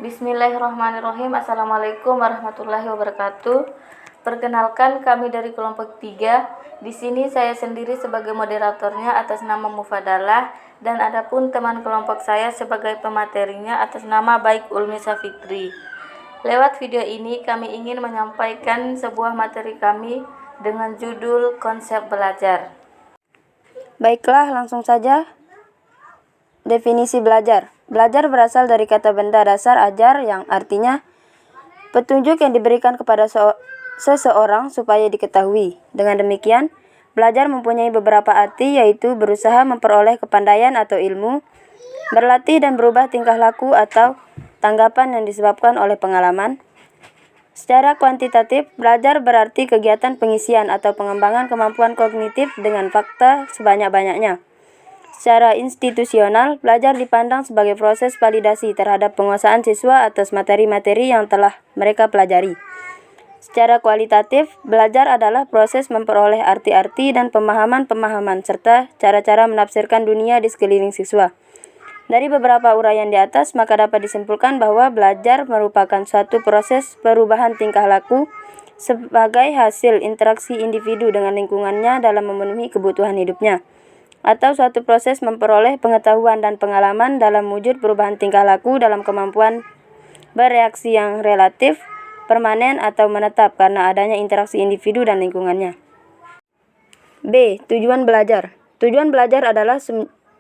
Bismillahirrahmanirrahim. Assalamualaikum warahmatullahi wabarakatuh. Perkenalkan, kami dari kelompok 3. Di sini saya sendiri sebagai moderatornya atas nama Mufadalah, dan adapun teman kelompok saya sebagai pematerinya atas nama Baik Ulmi Safikri. Lewat video ini kami ingin menyampaikan sebuah materi kami dengan judul konsep belajar. Baiklah, langsung saja. Definisi belajar. Belajar berasal dari kata benda dasar ajar yang artinya petunjuk yang diberikan kepada seseorang supaya diketahui. Dengan demikian, belajar mempunyai beberapa arti, yaitu berusaha memperoleh kepandaian atau ilmu, berlatih dan berubah tingkah laku atau tanggapan yang disebabkan oleh pengalaman. Secara kuantitatif, belajar berarti kegiatan pengisian atau pengembangan kemampuan kognitif dengan fakta sebanyak-banyaknya. Secara institusional, belajar dipandang sebagai proses validasi terhadap penguasaan siswa atas materi-materi yang telah mereka pelajari. Secara kualitatif, belajar adalah proses memperoleh arti-arti dan pemahaman-pemahaman serta cara-cara menafsirkan dunia di sekeliling siswa. Dari beberapa uraian di atas, maka dapat disimpulkan bahwa belajar merupakan suatu proses perubahan tingkah laku sebagai hasil interaksi individu dengan lingkungannya dalam memenuhi kebutuhan hidupnya, atau suatu proses memperoleh pengetahuan dan pengalaman dalam wujud perubahan tingkah laku dalam kemampuan bereaksi yang relatif, permanen atau menetap karena adanya interaksi individu dan lingkungannya. B. Tujuan belajar. Tujuan belajar adalah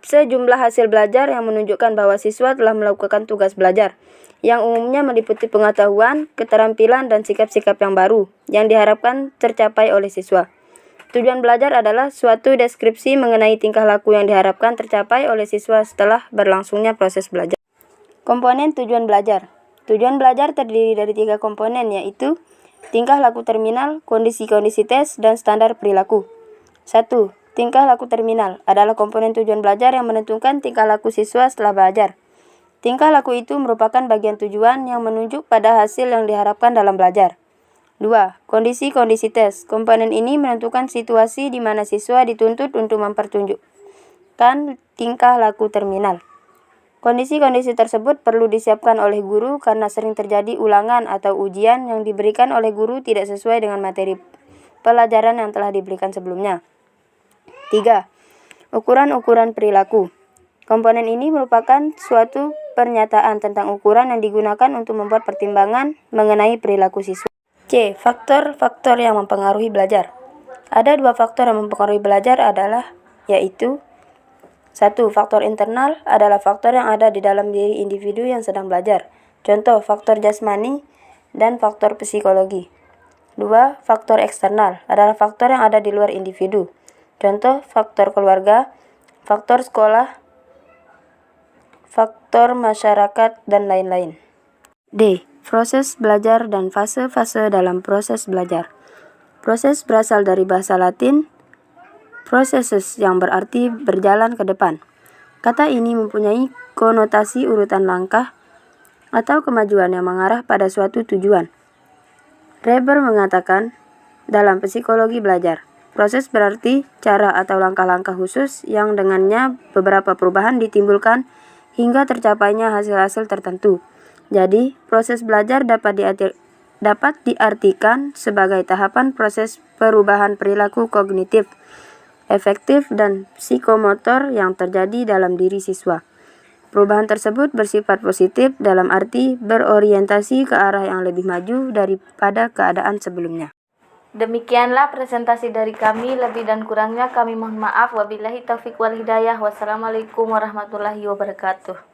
sejumlah hasil belajar yang menunjukkan bahwa siswa telah melakukan tugas belajar, yang umumnya meliputi pengetahuan, keterampilan, dan sikap-sikap yang baru yang diharapkan tercapai oleh siswa. Tujuan belajar adalah suatu deskripsi mengenai tingkah laku yang diharapkan tercapai oleh siswa setelah berlangsungnya proses belajar. Komponen tujuan belajar. Tujuan belajar terdiri dari 3 komponen, yaitu tingkah laku terminal, kondisi-kondisi tes, dan standar perilaku. 1. Tingkah laku terminal adalah komponen tujuan belajar yang menentukan tingkah laku siswa setelah belajar. Tingkah laku itu merupakan bagian tujuan yang menunjuk pada hasil yang diharapkan dalam belajar. 2. Kondisi-kondisi tes. Komponen ini menentukan situasi di mana siswa dituntut untuk mempertunjukkan tingkah laku terminal. Kondisi-kondisi tersebut perlu disiapkan oleh guru karena sering terjadi ulangan atau ujian yang diberikan oleh guru tidak sesuai dengan materi pelajaran yang telah diberikan sebelumnya. 3. Ukuran-ukuran perilaku. Komponen ini merupakan suatu pernyataan tentang ukuran yang digunakan untuk membuat pertimbangan mengenai perilaku siswa. C. Faktor-faktor yang mempengaruhi belajar. Ada 2 faktor yang mempengaruhi belajar yaitu 1. Faktor internal adalah faktor yang ada di dalam diri individu yang sedang belajar. Contoh, faktor jasmani dan faktor psikologi. 2. Faktor eksternal adalah faktor yang ada di luar individu. Contoh, faktor keluarga, faktor sekolah, faktor masyarakat, dan lain-lain. D. Proses belajar dan fase-fase dalam proses belajar. Proses berasal dari bahasa Latin processus yang berarti berjalan ke depan. Kata ini mempunyai konotasi urutan langkah atau kemajuan yang mengarah pada suatu tujuan. Reber mengatakan, dalam psikologi belajar, proses berarti cara atau langkah-langkah khusus yang dengannya beberapa perubahan ditimbulkan hingga tercapainya hasil-hasil tertentu. Jadi, proses belajar dapat diartikan sebagai tahapan proses perubahan perilaku kognitif, efektif, dan psikomotor yang terjadi dalam diri siswa. Perubahan tersebut bersifat positif dalam arti berorientasi ke arah yang lebih maju daripada keadaan sebelumnya. Demikianlah presentasi dari kami, lebih dan kurangnya kami mohon maaf. Wabillahi taufiq wal hidayah. Wassalamualaikum warahmatullahi wabarakatuh.